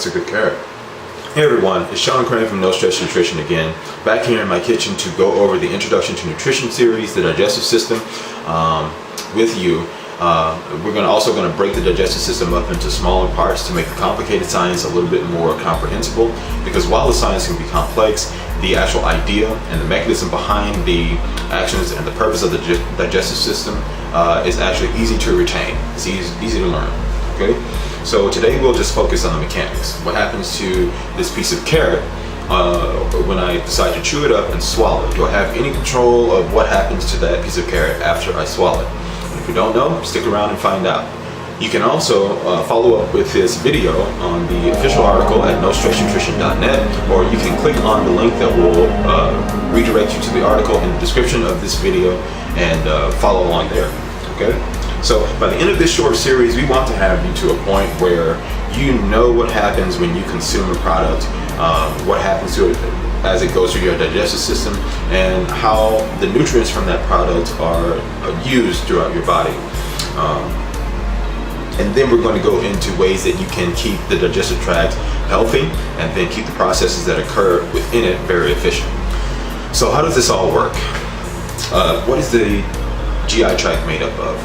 That's a good carrot. Hey everyone, it's Sean Crane from No Stress Nutrition again, back here in my kitchen to go over the Introduction to Nutrition series, the digestive system, with you. We're also going to break the digestive system up into smaller parts to make the complicated science a little bit more comprehensible, because while the science can be complex, the actual idea and the mechanism behind the actions and the purpose of the digestive system is actually easy to retain. It's easy to learn. Okay, so today we'll just focus on the mechanics. What happens to this piece of carrot when I decide to chew it up and swallow it? Do I have any control of what happens to that piece of carrot after I swallow it? And if you don't know, stick around and find out. You can also follow up with this video on the official article at nostressnutrition.net, or you can click on the link that will redirect you to the article in the description of this video and follow along there. Okay? So by the end of this short series, we want to have you to a point where you know what happens when you consume a product, what happens to it as it goes through your digestive system, and how the nutrients from that product are used throughout your body. And then we're going to go into ways that you can keep the digestive tract healthy and then keep the processes that occur within it very efficient. So how does this all work? What is the GI tract made up of?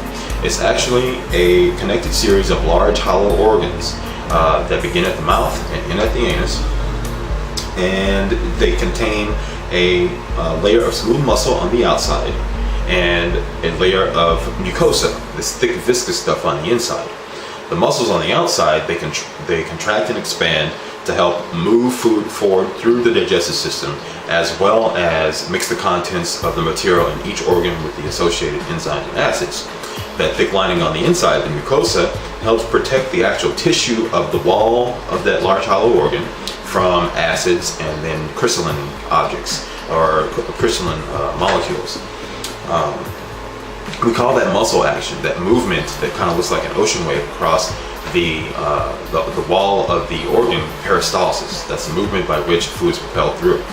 It's actually a connected series of large hollow organs that begin at the mouth and end at the anus, and they contain a layer of smooth muscle on the outside and a layer of mucosa, this thick viscous stuff on the inside. The muscles on the outside, they contract and expand to help move food forward through the digestive system, as well as mix the contents of the material in each organ with the associated enzymes and acids. That thick lining on the inside, the mucosa, helps protect the actual tissue of the wall of that large hollow organ from acids and then crystalline objects or crystalline molecules. We call that muscle action, that movement that kind of looks like an ocean wave across the wall of the organ, peristalsis. That's the movement by which food is propelled through.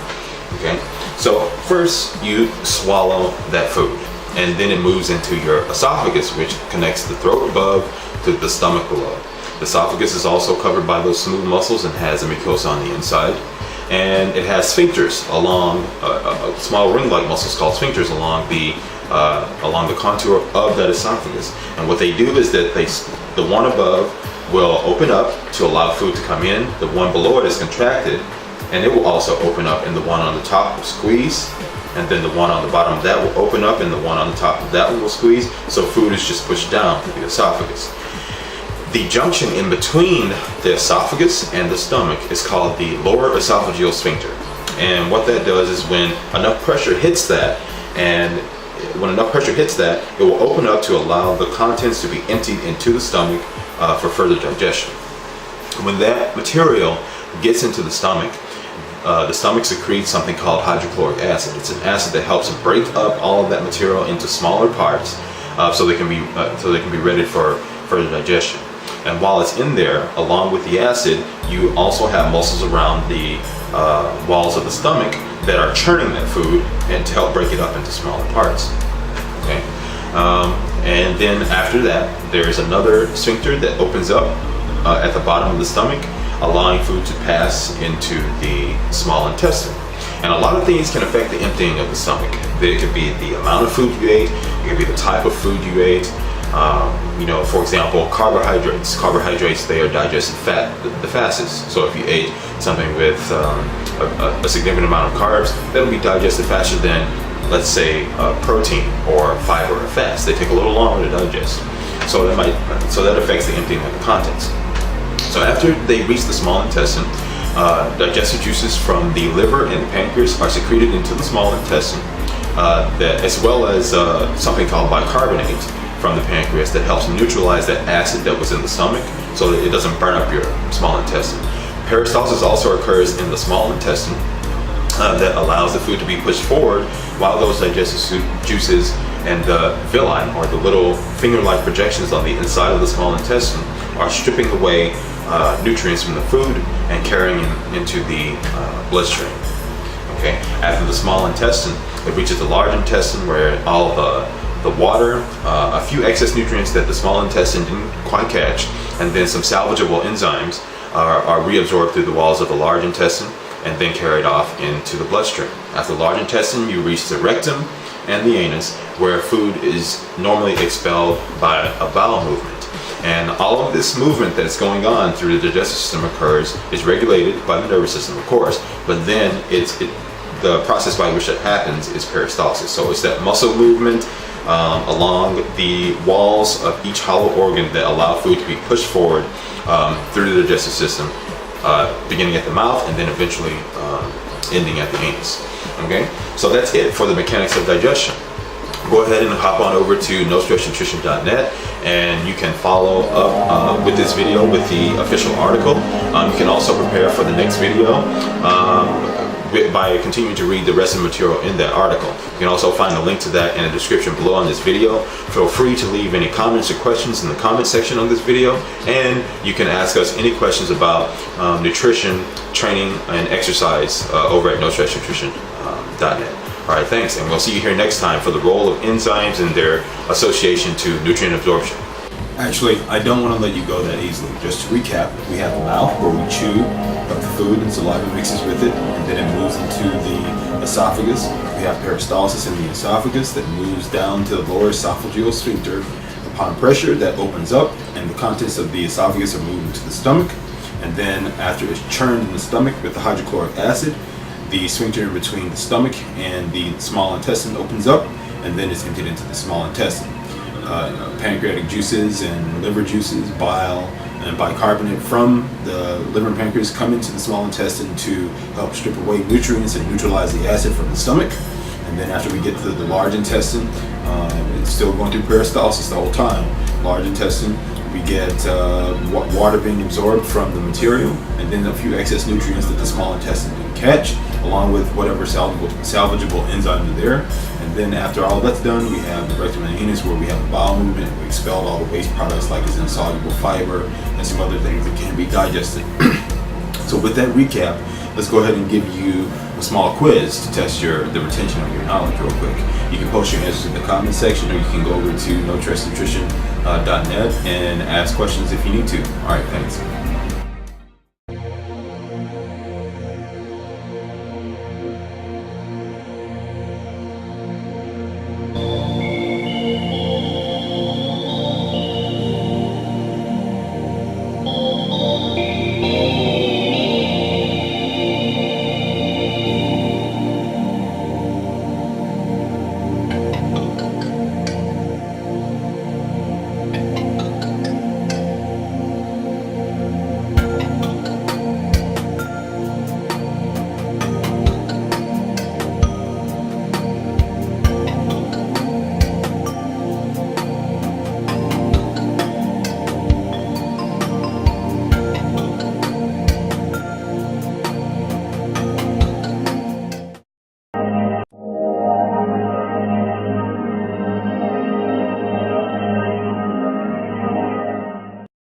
Okay, so first you swallow that food, and then it moves into your esophagus, which connects the throat above to the stomach below. The esophagus is also covered by those smooth muscles and has a mucosa on the inside, and it has sphincters along small ring-like muscles called sphincters along the contour of that esophagus. And what they do is that the one above will open up to allow food to come in, the one below it is contracted, and it will also open up, and the one on the top will squeeze, and then the one on the bottom of that will open up, and the one on the top of that one will squeeze, so food is just pushed down through the esophagus. The junction in between the esophagus and the stomach is called the lower esophageal sphincter. And what that does is when enough pressure hits that, it will open up to allow the contents to be emptied into the stomach for further digestion. When that material gets into the stomach secretes something called hydrochloric acid. It's an acid that helps break up all of that material into smaller parts so they can be ready for further digestion. And while it's in there, along with the acid, you also have muscles around the walls of the stomach that are churning that food and to help break it up into smaller parts. Okay, and then after that, there is another sphincter that opens up at the bottom of the stomach, allowing food to pass into the small intestine. And a lot of things can affect the emptying of the stomach. It could be the amount of food you ate, it could be the type of food you ate. For example, carbohydrates. Carbohydrates, they are digested fat the fastest. So if you ate something with a significant amount of carbs, that'll be digested faster than, let's say, protein or fiber or fats. They take a little longer to digest. So that affects the emptying of the contents. So after they reach the small intestine, digestive juices from the liver and the pancreas are secreted into the small intestine, as well as something called bicarbonate from the pancreas that helps neutralize that acid that was in the stomach so that it doesn't burn up your small intestine. Peristalsis also occurs in the small intestine that allows the food to be pushed forward while those digestive juices and the villi, or the little finger-like projections on the inside of the small intestine, are stripping away nutrients from the food and carrying it into the bloodstream. Okay. After the small intestine, it reaches the large intestine where all the water, a few excess nutrients that the small intestine didn't quite catch, and then some salvageable enzymes are reabsorbed through the walls of the large intestine and then carried off into the bloodstream. After the large intestine, you reach the rectum and the anus, where food is normally expelled by a bowel movement. And all of this movement that's going on through the digestive system occurs, is regulated by the nervous system, of course, but then the process by which it happens is peristalsis. So it's that muscle movement along the walls of each hollow organ that allow food to be pushed forward through the digestive system, beginning at the mouth and then eventually ending at the anus. Okay, so that's it for the mechanics of digestion. Go ahead and hop on over to NoStressNutrition.net and you can follow up with this video with the official article. You can also prepare for the next video by continuing to read the rest of the material in that article. You can also find a link to that in the description below on this video. Feel free to leave any comments or questions in the comment section on this video, and you can ask us any questions about nutrition, training, and exercise over at NoStressNutrition.net. All right, thanks, and we'll see you here next time for the role of enzymes and their association to nutrient absorption. Actually, I don't want to let you go that easily. Just to recap, we have the mouth where we chew up the food and saliva mixes with it, and then it moves into the esophagus. We have peristalsis in the esophagus that moves down to the lower esophageal sphincter. Upon pressure, that opens up, and the contents of the esophagus are moved into the stomach. And then after it's churned in the stomach with the hydrochloric acid, the sphincter in between the stomach and the small intestine opens up, and then it's emptied into the small intestine. Pancreatic juices and liver juices, bile and bicarbonate from the liver and pancreas come into the small intestine to help strip away nutrients and neutralize the acid from the stomach. And then after we get to the large intestine, it's still going through peristalsis the whole time. Large intestine, we get water being absorbed from the material, and then a few excess nutrients that the small intestine can catch, along with whatever salvageable enzymes are there. And then after all that's done, we have the rectum and anus, where we have a bowel movement. We expelled all the waste products like this insoluble fiber and some other things that can be digested. So with that recap, let's go ahead and give you a small quiz to test the retention of your knowledge real quick. You can post your answers in the comment section, or you can go over to NoStressNutrition.net and ask questions if you need to. All right, thanks.